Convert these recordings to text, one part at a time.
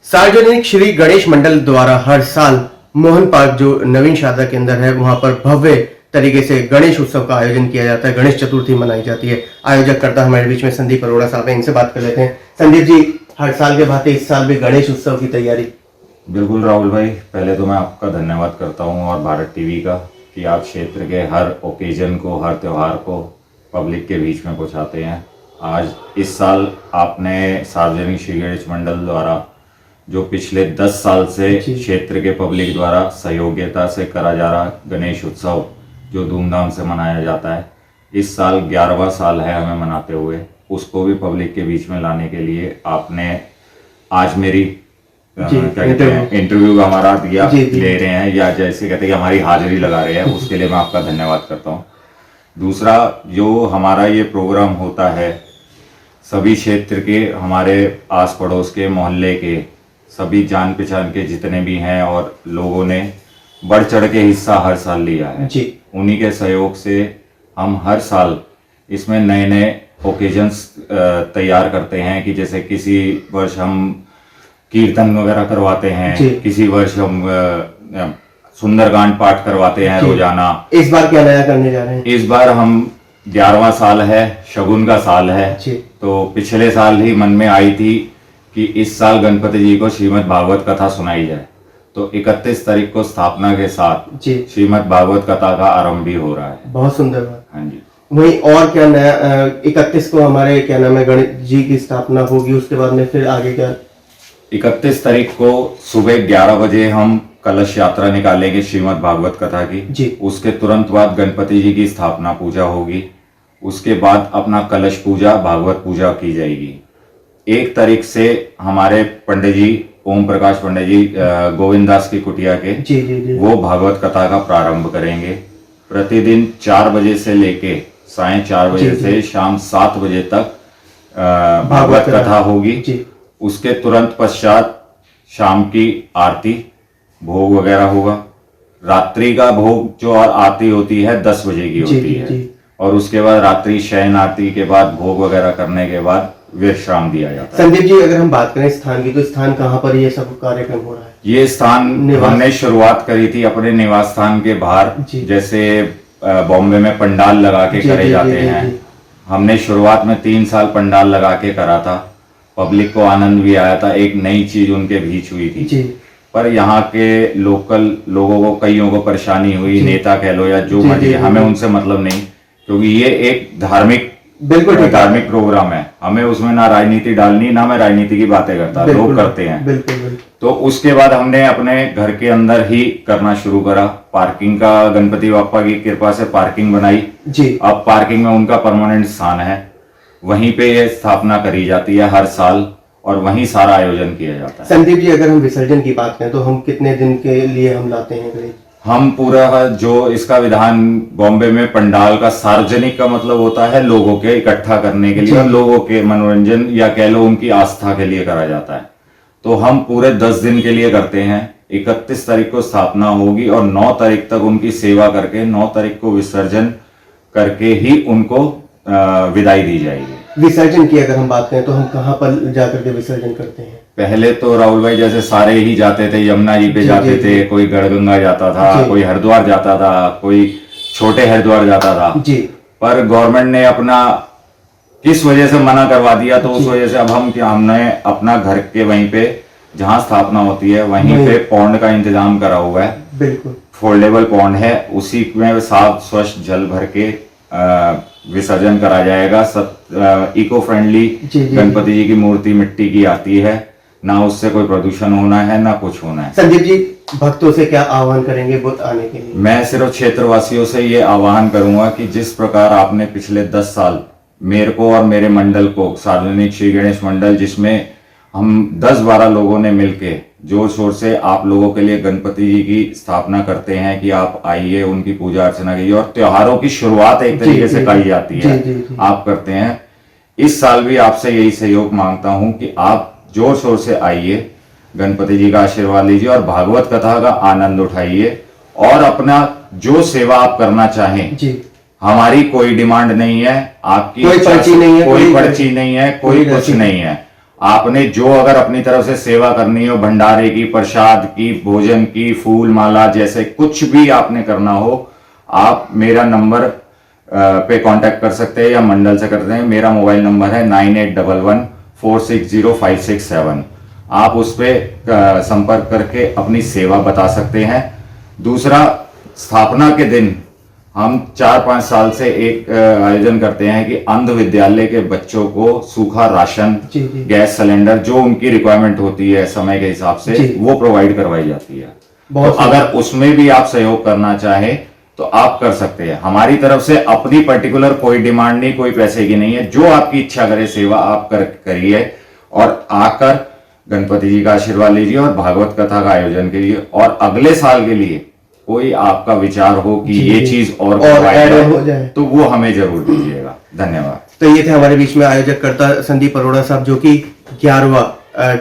सार्वजनिक श्री गणेश मंडल द्वारा हर साल मोहन पार्क जो नवीन शारदा केंद्र है वहां पर भव्य तरीके से गणेश उत्सव का आयोजन किया जाता है। गणेश चतुर्थी मनाई जाती है। आयोजक करता हमारे बीच में संदीप अरोड़ा साहब हैं, इनसे बात कर लेते हैं। संदीप जी, हर साल के भांति इस साल भी गणेश उत्सव की तैयारी। बिल्कुल राहुल भाई, पहले तो मैं आपका धन्यवाद करता हूं और भारत टीवी का कि आप क्षेत्र के हर ओकेजन को, हर त्यौहार को पब्लिक के बीच में पहुंचाते हैं। आज इस साल आपने सार्वजनिक श्री गणेश मंडल द्वारा जो पिछले 10 साल से क्षेत्र के पब्लिक द्वारा सहयोगिता से करा जा रहा गणेश उत्सव जो धूमधाम से मनाया जाता है, इस साल 11वां साल है हमें मनाते हुए। उसको भी पब्लिक के बीच में लाने के लिए आपने आज मेरी इंटरव्यू का हमारा दिया ले रहे हैं, या जैसे कहते हैं कि हमारी हाजिरी लगा रहे हैं, उसके लिए मैं आपका धन्यवाद करता हूँ। दूसरा, जो हमारा ये प्रोग्राम होता है, सभी क्षेत्र के, हमारे आस पड़ोस के, मोहल्ले के सभी जान पहचान के जितने भी हैं और लोगों ने बढ़ चढ़ के हिस्सा हर साल लिया है जी। उन्हीं के सहयोग से हम हर साल इसमें नए नए ओकेजन्स तैयार करते हैं कि जैसे किसी वर्ष हम कीर्तन वगैरह करवाते हैं, किसी वर्ष हम सुंदरकांड पाठ करवाते हैं रोजाना। इस बार क्या नया करने जा रहे हैं? इस बार हम 11वां साल है, शगुन का साल है। तो पिछले साल ही मन में आई थी कि इस साल गणपति जी को श्रीमद् भागवत कथा सुनाई जाए, तो 31 तारीख को स्थापना के साथ श्रीमद् भागवत कथा का आरंभ भी हो रहा है। बहुत सुंदर बात। हाँ जी। वही और क्या नया? 31 को हमारे क्या नाम है, गणेश जी की स्थापना होगी, उसके बाद में फिर आगे क्या? 31 तारीख को सुबह 11 बजे हम कलश यात्रा निकालेंगे श्रीमद् भागवत कथा की। उसके तुरंत बाद गणपति जी की स्थापना पूजा होगी। उसके बाद अपना कलश पूजा, भागवत पूजा की जाएगी। 1 तारीख से हमारे पंडित जी ओम प्रकाश पंडित जी गोविंद दास की कुटिया के वो भागवत कथा का प्रारंभ करेंगे। प्रतिदिन 4 बजे से लेके सायं 4 बजे से शाम 7 बजे तक भागवत कथा होगी। उसके तुरंत पश्चात शाम की आरती, भोग वगैरह होगा। रात्रि का भोग जो आरती होती है 10 बजे की होती है, और उसके बाद रात्रि शयन आरती के बाद भोग वगैरह करने के बाद विश्राम दिया जाता है। संदीप जी, अगर हम बात करें स्थान की, तो स्थान कहाँ पर ये सब कार्यक्रम हो रहा है? ये स्थान हमने शुरुआत करी थी अपने निवास स्थान के बाहर, जैसे बॉम्बे में पंडाल लगा के करे जाते हैं। हमने शुरुआत में 3 साल पंडाल लगा के करा था। पब्लिक को आनंद भी आया था, एक नई चीज उनके बीच हुई थी। पर यहाँ के लोकल लोगों को, कईयों को परेशानी हुई, नेता कह लो या जो मर्जी, हमें उनसे मतलब नहीं, क्योंकि ये एक धार्मिक प्रोग्राम है। हमें उसमें ना राजनीति डालनी, ना मैं राजनीति की बातें करता, लोग करते हैं। तो उसके बाद हमने अपने घर के अंदर ही करना शुरू करा। पार्किंग का गणपति बाप्पा की कृपा से पार्किंग बनाई जी। अब पार्किंग में उनका परमानेंट स्थान है, वहीं पे ये स्थापना करी जाती है हर साल, और वहीं सारा आयोजन किया जाता है। संदीप जी, अगर हम विसर्जन की बात करें तो हम कितने दिन के लिए हम लाते हैं गणेश? हम पूरा जो इसका विधान बॉम्बे में पंडाल का, सार्वजनिक का मतलब होता है लोगों के इकट्ठा करने के लिए और लोगों के मनोरंजन या कह लो उनकी आस्था के लिए करा जाता है। तो हम पूरे 10 दिन के लिए करते हैं। 31 तारीख को स्थापना होगी और 9 तारीख तक उनकी सेवा करके 9 तारीख को विसर्जन करके ही उनको विदाई दी जाएगी। विसर्जन की अगर हम बात करें तो हम कहाँ पर जाकर के विसर्जन करते हैं? पहले तो राहुल भाई जैसे सारे ही जाते थे, यमुना जी पे जाते थे, कोई गढ़गंगा जाता था, कोई हरिद्वार जाता था, कोई छोटे हरिद्वार जाता था जी। पर गवर्नमेंट ने अपना किस वजह से मना करवा दिया, तो उस वजह से अब हमने अपना घर के वहीं पे जहाँ स्थापना होती है वहीं पे पौंड का इंतजाम करा हुआ है। बिल्कुल फोल्डेबल पौंड है, उसी में साफ स्वच्छ जल भर के विसर्जन करा जाएगा। इको फ्रेंडली गणपति जी की मूर्ति मिट्टी की आती है, ना उससे कोई प्रदूषण होना है ना कुछ होना है। संदीप जी, भक्तों से क्या आह्वान करेंगे बुद्ध आने के लिए? मैं सिर्फ क्षेत्रवासियों से ये आह्वान करूंगा कि जिस प्रकार आपने पिछले 10 साल मेरे को और मेरे मंडल को, सार्वजनिक श्री गणेश मंडल, जिसमें हम 10-12 लोगों ने मिलके जोर शोर से आप लोगों के लिए गणपति जी की स्थापना करते हैं कि आप आइए, उनकी पूजा अर्चना कीजिए और त्योहारों की शुरुआत एक तरीके से कही जाती है, आप करते हैं। इस साल भी आपसे यही सहयोग मांगता हूं कि आप जोर शोर से आइए, गणपति जी का आशीर्वाद लीजिए और भागवत कथा का आनंद उठाइए, और अपना जो सेवा आप करना चाहें जी। हमारी कोई डिमांड नहीं है, आपकी कोई पर्ची नहीं है, कोई पर्ची नहीं है, कोई कुछ नहीं है। आपने जो अगर अपनी तरफ से सेवा करनी हो, भंडारे की, प्रसाद की, भोजन की, फूल माला जैसे कुछ भी आपने करना हो, आप मेरा नंबर पे कांटेक्ट कर सकते हैं या मंडल से करते हैं। मेरा मोबाइल नंबर है 9811460567। आप उस पे संपर्क करके अपनी सेवा बता सकते हैं। दूसरा, स्थापना के दिन हम 4-5 साल से एक आयोजन करते हैं कि अंध विद्यालय के बच्चों को सूखा राशन, गैस सिलेंडर, जो उनकी रिक्वायरमेंट होती है समय के हिसाब से, वो प्रोवाइड करवाई जाती है। तो अगर उसमें भी आप सहयोग करना चाहें तो आप कर सकते हैं। हमारी तरफ से अपनी पर्टिकुलर कोई डिमांड नहीं, कोई पैसे की नहीं है। जो आपकी इच्छा करे सेवा आप करिए और आकर गणपति जी का आशीर्वाद लीजिए और भागवत कथा का आयोजन करिए। और अगले साल के लिए कोई आपका विचार हो कि ये चीज और ऐड हो जाए तो वो हमें जरूर दीजिएगा। धन्यवाद। तो ये थे हमारे बीच में आयोजक कर्ता संदीप अरोड़ा साहब, जो कि 11वां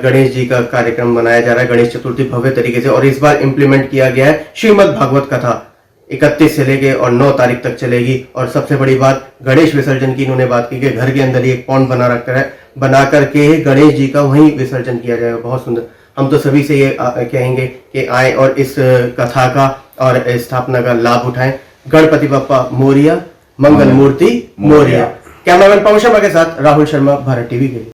गणेश जी का कार्यक्रम मनाया जा रहा है, गणेश चतुर्थी भव्य तरीके से। और इस बार इंप्लीमेंट किया गया है श्रीमद् भागवत कथा 31 से लेके और 9 तारीख तक चलेगी। और सबसे बड़ी बात, गणेश विसर्जन की इन्होंने बात की कि घर के अंदर ही एक पॉन्ड बना रखा है, बना करके गणेश जी का वहीं विसर्जन किया जाएगा। बहुत सुंदर। हम तो सभी से ये कहेंगे कि आए और इस कथा का और स्थापना का लाभ उठाएं। गणपति बप्पा मोरिया, मंगल मूर्ति मोरिया। कैमरामैन पवन शर्मा के साथ राहुल शर्मा, भारत टीवी के लिए।